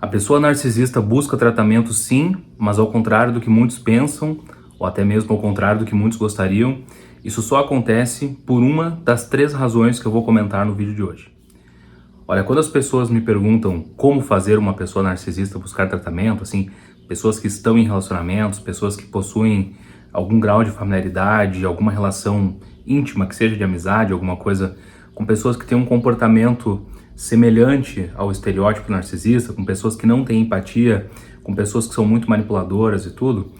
A pessoa narcisista busca tratamento sim, mas ao contrário do que muitos pensam, ou até mesmo ao contrário do que muitos gostariam, isso só acontece por uma das 3 razões que eu vou comentar no vídeo de hoje. Olha, quando as pessoas me perguntam como fazer uma pessoa narcisista buscar tratamento, assim, pessoas que estão em relacionamentos, pessoas que possuem algum grau de familiaridade, alguma relação íntima, que seja de amizade, alguma coisa, com pessoas que têm um comportamento semelhante ao estereótipo narcisista, com pessoas que não têm empatia, com pessoas que são muito manipuladoras e tudo,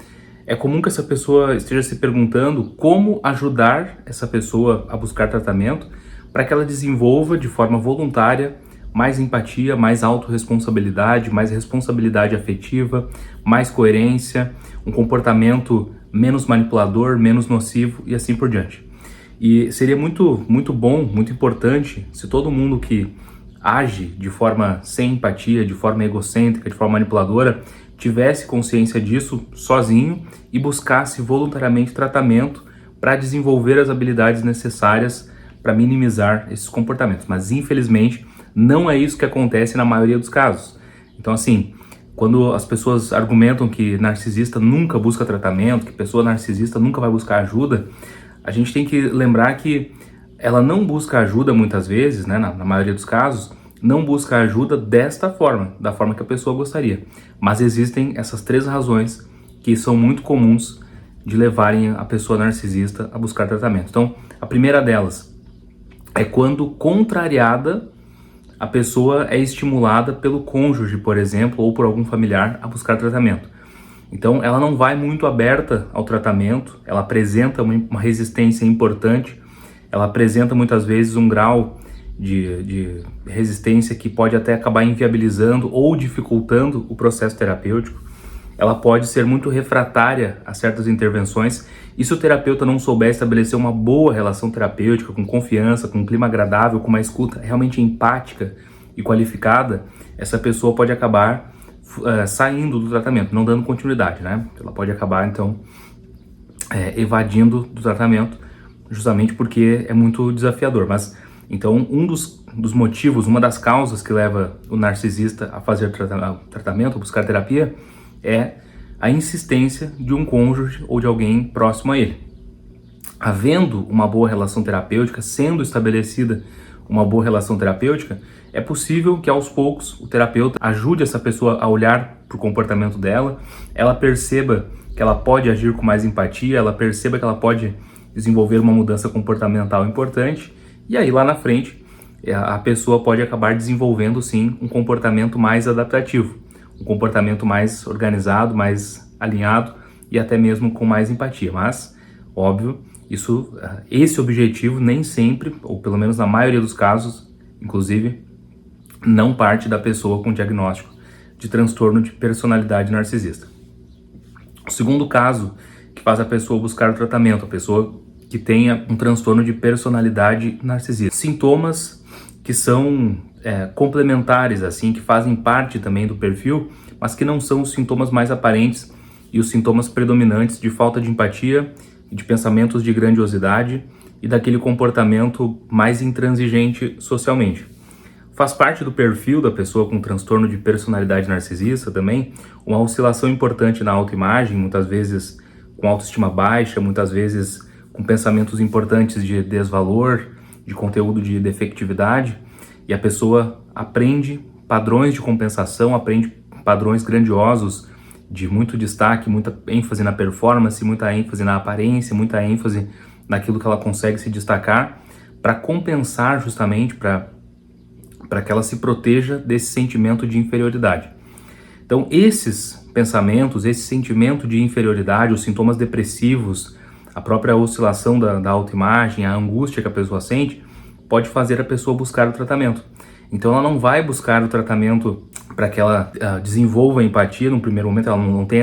é comum que essa pessoa esteja se perguntando como ajudar essa pessoa a buscar tratamento para que ela desenvolva de forma voluntária mais empatia, mais autorresponsabilidade, mais responsabilidade afetiva, mais coerência, um comportamento menos manipulador, menos nocivo e assim por diante. E seria muito bom, muito importante se todo mundo que age de forma sem empatia, de forma egocêntrica, de forma manipuladora, tivesse consciência disso sozinho e buscasse voluntariamente tratamento para desenvolver as habilidades necessárias para minimizar esses comportamentos. Mas infelizmente não é isso que acontece na maioria dos casos. Então assim, quando as pessoas argumentam que narcisista nunca busca tratamento, que pessoa narcisista nunca vai buscar ajuda, a gente tem que lembrar que ela não busca ajuda muitas vezes, né, na maioria dos casos, não busca ajuda desta forma, da forma que a pessoa gostaria. Mas existem essas 3 razões que são muito comuns de levarem a pessoa narcisista a buscar tratamento. Então, a primeira delas é quando, contrariada, a pessoa é estimulada pelo cônjuge, por exemplo, ou por algum familiar a buscar tratamento. Então, ela não vai muito aberta ao tratamento, ela apresenta uma resistência importante, ela apresenta muitas vezes um grau de resistência que pode até acabar inviabilizando ou dificultando o processo terapêutico. Ela pode ser muito refratária a certas intervenções, e se o terapeuta não souber estabelecer uma boa relação terapêutica, com confiança, com um clima agradável, com uma escuta realmente empática e qualificada, essa pessoa pode acabar saindo do tratamento, não dando continuidade, né? Ela pode acabar, então, evadindo do tratamento, justamente porque é muito desafiador. Mas, então, um dos motivos, uma das causas que leva o narcisista a fazer tratamento, a buscar terapia, é a insistência de um cônjuge ou de alguém próximo a ele. Havendo uma boa relação terapêutica, sendo estabelecida uma boa relação terapêutica, é possível que aos poucos o terapeuta ajude essa pessoa a olhar para o comportamento dela, ela perceba que ela pode agir com mais empatia, ela perceba que ela pode desenvolver uma mudança comportamental importante, e aí lá na frente a pessoa pode acabar desenvolvendo sim um comportamento mais adaptativo, um comportamento mais organizado, mais alinhado e até mesmo com mais empatia. Mas, óbvio, esse objetivo nem sempre, ou pelo menos na maioria dos casos, inclusive, não parte da pessoa com diagnóstico de transtorno de personalidade narcisista. O segundo caso que faz a pessoa buscar o tratamento, a pessoa que tenha um transtorno de personalidade narcisista. Sintomas que são complementares, assim, que fazem parte também do perfil, mas que não são os sintomas mais aparentes e os sintomas predominantes de falta de empatia, de pensamentos de grandiosidade e daquele comportamento mais intransigente socialmente. Faz parte do perfil da pessoa com transtorno de personalidade narcisista também uma oscilação importante na autoimagem, muitas vezes com autoestima baixa, muitas vezes com pensamentos importantes de desvalor, de conteúdo de defectividade, e a pessoa aprende padrões de compensação, aprende padrões grandiosos de muito destaque, muita ênfase na performance, muita ênfase na aparência, muita ênfase naquilo que ela consegue se destacar, para compensar justamente, para que ela se proteja desse sentimento de inferioridade. Então esses pensamentos, esse sentimento de inferioridade, os sintomas depressivos, a própria oscilação da autoimagem, a angústia que a pessoa sente, pode fazer a pessoa buscar o tratamento. Então ela não vai buscar o tratamento para que ela desenvolva a empatia no primeiro momento, ela não tem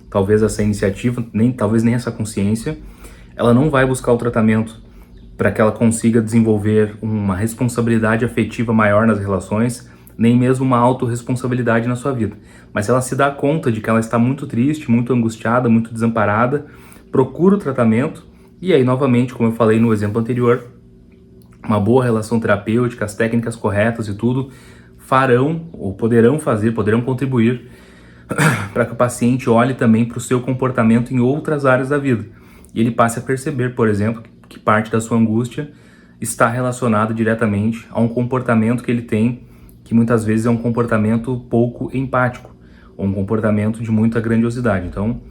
talvez essa iniciativa, talvez nem essa consciência. Ela não vai buscar o tratamento para que ela consiga desenvolver uma responsabilidade afetiva maior nas relações, nem mesmo uma autorresponsabilidade na sua vida. Mas ela se dá conta de que ela está muito triste, muito angustiada, muito desamparada, procura o tratamento, e aí novamente, como eu falei no exemplo anterior, uma boa relação terapêutica, as técnicas corretas e tudo, farão ou poderão contribuir para que o paciente olhe também para o seu comportamento em outras áreas da vida. E ele passe a perceber, por exemplo, que parte da sua angústia está relacionada diretamente a um comportamento que ele tem, que muitas vezes é um comportamento pouco empático, ou um comportamento de muita grandiosidade. Então,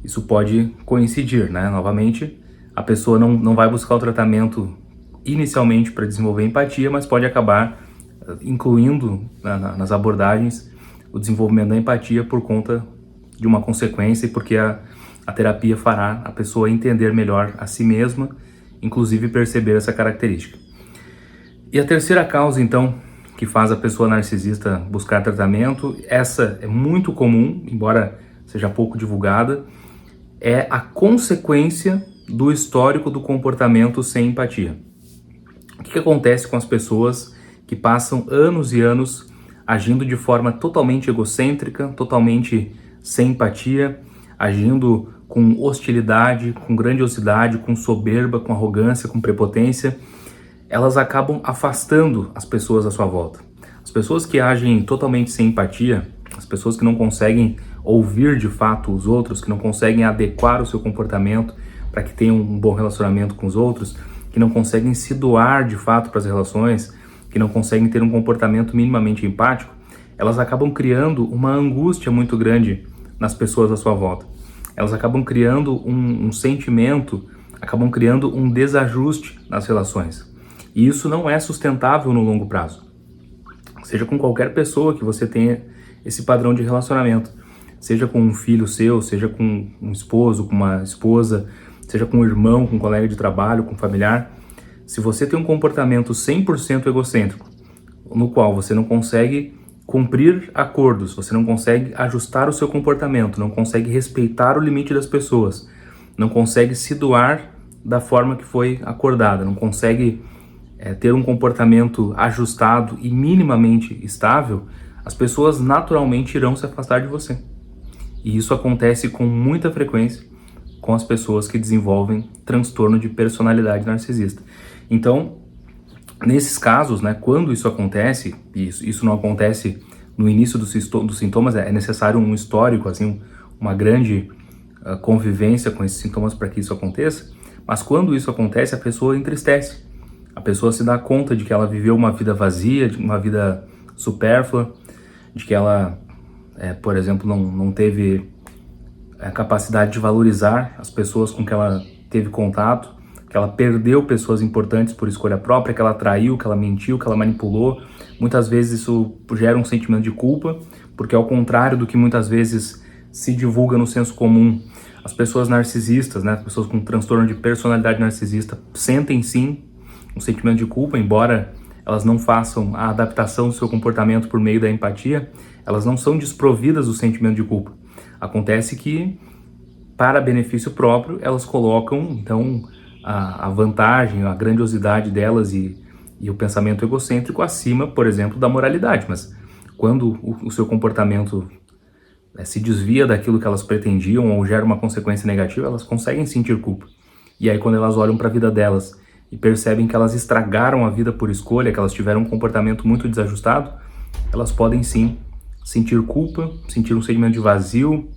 isso pode coincidir, né? Novamente, a pessoa não vai buscar o tratamento inicialmente para desenvolver empatia, mas pode acabar incluindo nas abordagens o desenvolvimento da empatia por conta de uma consequência e porque a terapia fará a pessoa entender melhor a si mesma, inclusive perceber essa característica. E a terceira causa, então, que faz a pessoa narcisista buscar tratamento, essa é muito comum, embora seja pouco divulgada, é a consequência do histórico do comportamento sem empatia. O que acontece com as pessoas que passam anos e anos agindo de forma totalmente egocêntrica, totalmente sem empatia, agindo com hostilidade, com grandiosidade, com soberba, com arrogância, com prepotência? Elas acabam afastando as pessoas à sua volta. As pessoas que agem totalmente sem empatia, as pessoas que não conseguem ouvir de fato os outros, que não conseguem adequar o seu comportamento para que tenham um bom relacionamento com os outros, que não conseguem se doar de fato para as relações, que não conseguem ter um comportamento minimamente empático, elas acabam criando uma angústia muito grande nas pessoas à sua volta. Elas acabam criando um sentimento, acabam criando um desajuste nas relações. E isso não é sustentável no longo prazo. Seja com qualquer pessoa que você tenha esse padrão de relacionamento. Seja com um filho seu, seja com um esposo, com uma esposa, seja com um irmão, com um colega de trabalho, com um familiar. Se você tem um comportamento 100% egocêntrico, no qual você não consegue cumprir acordos, você não consegue ajustar o seu comportamento, não consegue respeitar o limite das pessoas, não consegue se doar da forma que foi acordada, não consegue ter um comportamento ajustado e minimamente estável, as pessoas naturalmente irão se afastar de você. E isso acontece com muita frequência com as pessoas que desenvolvem transtorno de personalidade narcisista. Então, nesses casos, né, quando isso acontece, e isso não acontece no início dos sintomas, é necessário um histórico, assim, uma grande convivência com esses sintomas para que isso aconteça, mas quando isso acontece, a pessoa entristece. A pessoa se dá conta de que ela viveu uma vida vazia, de uma vida supérflua, de que ela, por exemplo, não teve a capacidade de valorizar as pessoas com que ela teve contato, que ela perdeu pessoas importantes por escolha própria, que ela traiu, que ela mentiu, que ela manipulou. Muitas vezes isso gera um sentimento de culpa, porque ao contrário do que muitas vezes se divulga no senso comum, as pessoas narcisistas, né, pessoas com transtorno de personalidade narcisista, sentem sim um sentimento de culpa, embora elas não façam a adaptação do seu comportamento por meio da empatia, elas não são desprovidas do sentimento de culpa. Acontece que, para benefício próprio, elas colocam, então, a vantagem, a grandiosidade delas e o pensamento egocêntrico acima, por exemplo, da moralidade. Mas quando o seu comportamento se desvia daquilo que elas pretendiam ou gera uma consequência negativa, elas conseguem sentir culpa. E aí, quando elas olham para a vida delas e percebem que elas estragaram a vida por escolha, que elas tiveram um comportamento muito desajustado, elas podem sim sentir culpa, sentir um sentimento de vazio,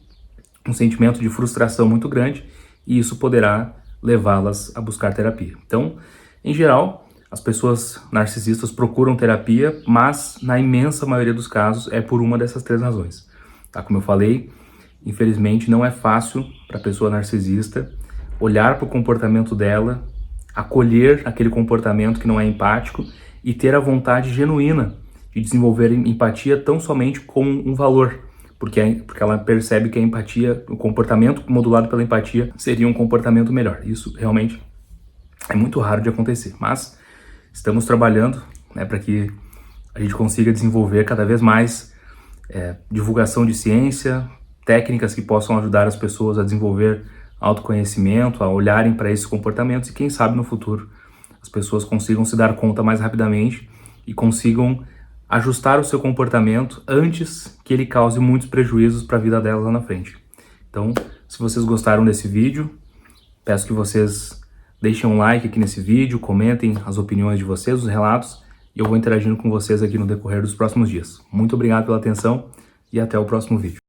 um sentimento de frustração muito grande, e isso poderá levá-las a buscar terapia. Então, em geral, as pessoas narcisistas procuram terapia, mas na imensa maioria dos casos é por uma dessas três razões. Tá? Como eu falei, infelizmente não é fácil para a pessoa narcisista olhar para o comportamento dela, acolher aquele comportamento que não é empático e ter a vontade genuína de desenvolver empatia tão somente como um valor, porque ela percebe que a empatia, o comportamento modulado pela empatia seria um comportamento melhor. Isso realmente é muito raro de acontecer, mas estamos trabalhando, né, para que a gente consiga desenvolver cada vez mais divulgação de ciência, técnicas que possam ajudar as pessoas a desenvolver autoconhecimento, a olharem para esses comportamentos e quem sabe no futuro as pessoas consigam se dar conta mais rapidamente e consigam ajustar o seu comportamento antes que ele cause muitos prejuízos para a vida delas lá na frente. Então, se vocês gostaram desse vídeo, peço que vocês deixem um like aqui nesse vídeo, comentem as opiniões de vocês, os relatos, e eu vou interagindo com vocês aqui no decorrer dos próximos dias. Muito obrigado pela atenção e até o próximo vídeo.